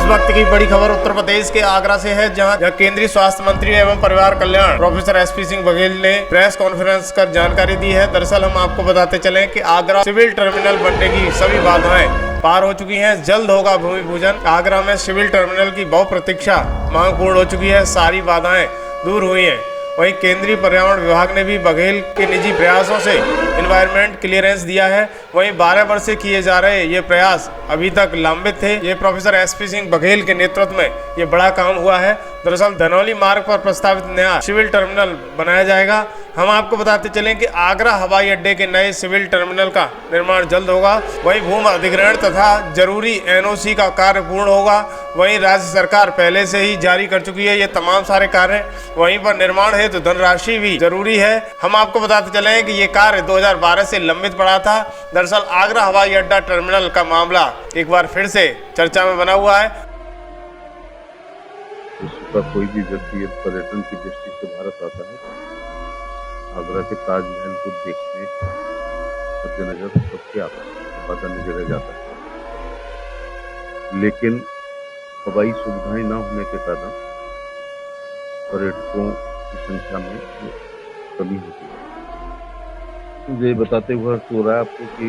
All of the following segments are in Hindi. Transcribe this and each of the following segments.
वक्त की बड़ी खबर उत्तर प्रदेश के आगरा से है, जहां केंद्रीय स्वास्थ्य मंत्री एवं परिवार कल्याण प्रोफेसर एसपी सिंह बघेल ने प्रेस कॉन्फ्रेंस कर जानकारी दी है। दरअसल हम आपको बताते चलें कि आगरा सिविल टर्मिनल बनने की सभी बाधाएं पार हो चुकी हैं। जल्द होगा भूमि पूजन। आगरा में सिविल टर्मिनल की बहुप्रतीक्षा मांग पूर्ण हो चुकी है। सारी बाधाएं दूर हुई हैं। वहीं केंद्रीय पर्यावरण विभाग ने भी बघेल के निजी प्रयासों से एनवायरमेंट क्लियरेंस दिया है। वहीं 12 वर्ष से किए जा रहे ये प्रयास अभी तक लंबित थे। ये प्रोफेसर एसपी सिंह बघेल के नेतृत्व में ये बड़ा काम हुआ है। दरअसल धनौली मार्ग पर प्रस्तावित नया सिविल टर्मिनल बनाया जाएगा। हम आपको बताते चलें कि आगरा हवाई अड्डे के नए सिविल टर्मिनल का निर्माण जल्द होगा। वहीं भूमि अधिग्रहण तथा जरूरी एनओसी का कार्य पूर्ण होगा। वहीं राज्य सरकार पहले से ही जारी कर चुकी है ये तमाम सारे कार्य। वहीं पर निर्माण हेतु धनराशि भी जरूरी है। हम आपको बताते चले कि ये कार्य 2012 से लंबित पड़ा था। दरअसल आगरा हवाई अड्डा टर्मिनल का मामला एक बार फिर से चर्चा में बना हुआ है। का कोई भी व्यक्ति पर्यटन की दृष्टि से भारत आता है, आगरा के ताजमहल को देखने मद्देनजर सबके आता है, अन्य जगह जाता है, लेकिन हवाई सुविधाएं न होने के कारण पर्यटकों की संख्या में कमी होती है। मुझे बताते हुए हर्ष हो रहा है आपको कि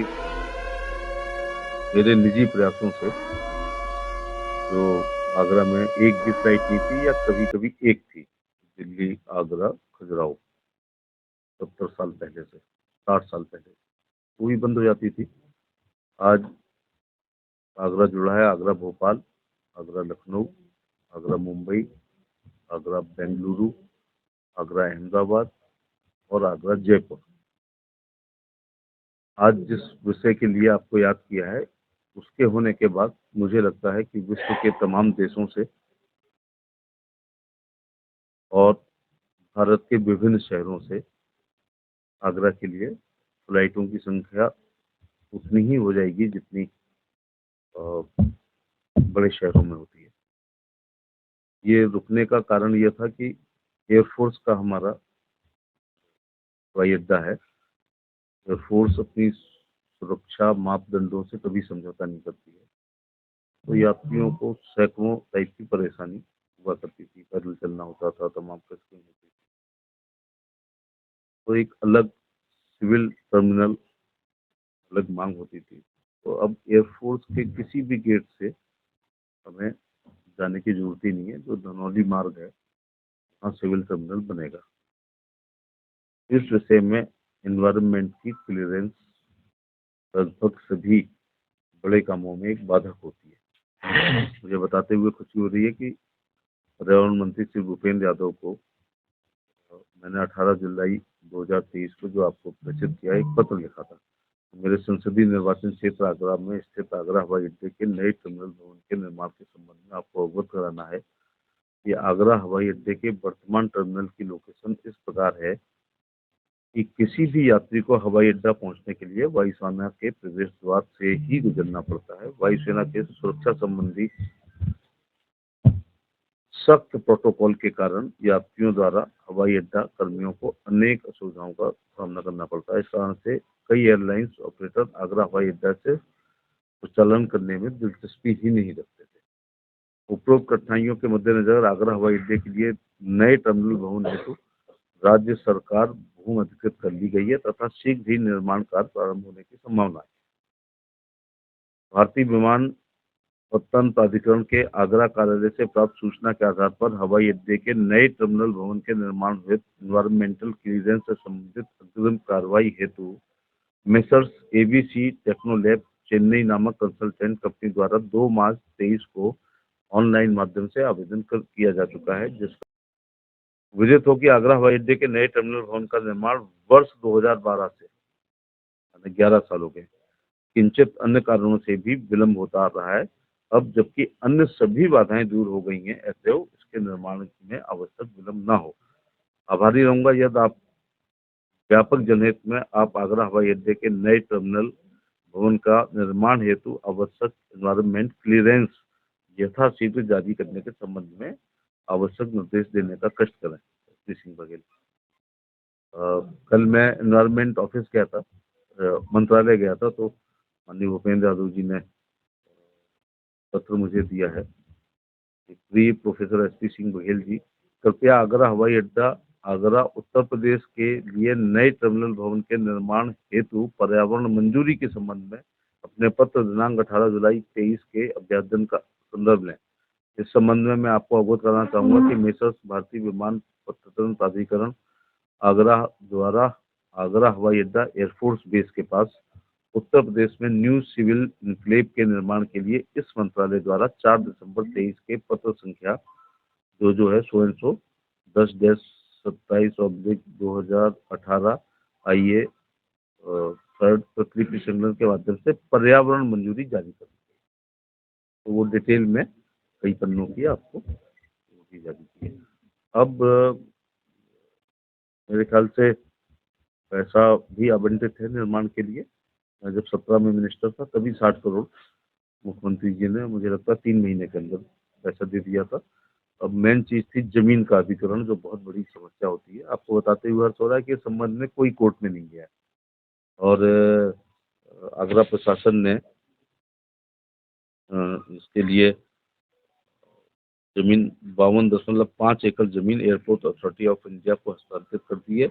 मेरे निजी प्रयासों से जो आगरा में एक भी फ्लाइट नहीं थी, या कभी कभी एक थी, दिल्ली आगरा खजुराहो 70 साल पहले से 60 साल पहले वो भी बंद हो जाती थी। आज आगरा जुड़ा है, आगरा भोपाल, आगरा लखनऊ, आगरा मुंबई, आगरा बेंगलुरु, आगरा अहमदाबाद और आगरा जयपुर। आज जिस विषय के लिए आपको याद किया है, उसके होने के बाद मुझे लगता है कि विश्व के तमाम देशों से और भारत के विभिन्न शहरों से आगरा के लिए फ्लाइटों की संख्या उतनी ही हो जाएगी जितनी बड़े शहरों में होती है। ये रुकने का कारण यह था कि एयरफोर्स का हमारा हवाई अड्डा है। एयरफोर्स अपनी सुरक्षा मापदंडों से कभी समझौता नहीं करती है, तो यात्रियों को सैकड़ों टाइप की परेशानी हुआ करती थी। पैदल चलना होता था, तमाम कष्टें होती थी। तो एक अलग सिविल टर्मिनल, अलग मांग होती थी। तो अब एयरफोर्स के किसी भी गेट से हमें जाने की जरूरत ही नहीं है। जो धनौली मार्ग है वहाँ सिविल टर्मिनल बनेगा। इस विषय में एनवायरनमेंट की क्लियरेंस लगभग सभी बड़े कामों में एक बाधक होती है। मुझे बताते हुए खुशी हो रही है कि पर्यावरण मंत्री श्री भूपेंद्र यादव को मैंने 18 जुलाई 2023 को जो आपको प्रेषित किया, एक पत्र लिखा था। मेरे संसदीय निर्वाचन क्षेत्र आगरा में स्थित आगरा हवाई अड्डे के नए टर्मिनल भवन के निर्माण के संबंध में आपको अवगत कराना है कि आगरा हवाई अड्डे के वर्तमान टर्मिनल की लोकेशन इस प्रकार है कि किसी भी यात्री को हवाई अड्डा पहुंचने के लिए वायुसेना के प्रवेश द्वार से ही गुजरना पड़ता है। वायुसेना के सुरक्षा संबंधी सख्त प्रोटोकॉल के कारण यात्रियों द्वारा हवाई अड्डा कर्मियों को अनेक असुविधाओं का सामना करना पड़ता है। इस कारण से कई एयरलाइंस ऑपरेटर आगरा हवाई अड्डा से प्रचालन करने में दिलचस्पी ही नहीं रखते थे। उपरोक्त कठिनाइयों के मद्देनजर आगरा हवाई अड्डे के लिए नए टर्मिनल भवन हेतु राज्य सरकार भूमि अधिकृत कर ली गई है तथा शीघ्र ही निर्माण कार्य प्रारंभ होने की संभावना है। भारतीय विमान उत्पन्न प्राधिकरण के आगरा कार्यालय से प्राप्त सूचना के आधार पर हवाई अड्डे के नए टर्मिनल भवन के निर्माण हेतु एनवायरमेंटल क्लियरेंस से संबंधित अग्रिम कार्रवाई हेतु मेसर्स एबीसी टेक्नोलैब चेन्नई नामक कंसल्टेंट कंपनी द्वारा 2 मार्च 23 को ऑनलाइन माध्यम से आवेदन किया जा चुका है। जिसका विदित हो कि आगरा हवाई अड्डे के नए टर्मिनल भवन का निर्माण वर्ष 2012 से 11 साल हो गए किंचित अन्य कारणों से भी विलंब होता रहा है। अब जबकि अन्य सभी बाधाएं दूर हो गई हैं, अतएव इसके निर्माण में आवश्यक विलंब न हो। आभारी रहूंगा यदि आप व्यापक जनहित में आप आगरा हवाई अड्डे के नए टर्मिनल भवन का निर्माण हेतु आवश्यक एनवायरमेंट क्लियरेंस यथाशीघ्र जारी करने के संबंध में आवश्यक निर्देश देने का कष्ट करें। श्री सिंह बघेल। कल मैं एनवायरमेंट ऑफिस गया था, मंत्रालय गया था, तो माननीय भूपेंद्र यादव जी ने पत्र मुझे दिया है प्रिय प्रोफेसर एसपी सिंह बघेल जी, कृपया आगरा हवाई अड्डा आगरा उत्तर प्रदेश के लिए नए टर्मिनल भवन के निर्माण हेतु पर्यावरण मंजूरी के संबंध में अपने पत्र दिनांक 18 जुलाई 23 के अभ्यावेदन का संदर्भ लें। इस संबंध में मैं आपको अवगत कराना चाहूंगा कि मेसर्स भारतीय विमानपत्तन प्राधिकरण आगरा द्वारा आगरा हवाई अड्डा एयरफोर्स बेस के पास उत्तर प्रदेश में न्यू सिविल इनक्लेव के निर्माण के लिए इस मंत्रालय द्वारा 4 दिसंबर 23 के पत्र संख्या जो है सो एंड सो 10-27/2018 आईए थर्ड प्रतिलिपि संकलन के माध्यम से पर्यावरण मंजूरी जारी कर दी। तो वो डिटेल में कई पन्नों की आपको दी जानी चाहिए। अब मेरे ख्याल से पैसा भी आवंटित है निर्माण के लिए। मैं जब 17 में मिनिस्टर था तभी 60 करोड़ मुख्यमंत्री जी ने मुझे लगता है 3 महीने के अंदर पैसा दे दिया था। अब मेन चीज थी जमीन का अधिग्रहण, जो बहुत बड़ी समस्या होती है। आपको बताते हुए हर्ष हो रहा है कि इस संबंध में कोई कोर्ट में नहीं गया है और आगरा प्रशासन ने इसके लिए जमीन 52.5 एकड़ जमीन एयरपोर्ट अथॉरिटी ऑफ इंडिया को हस्तांतरित कर दी है।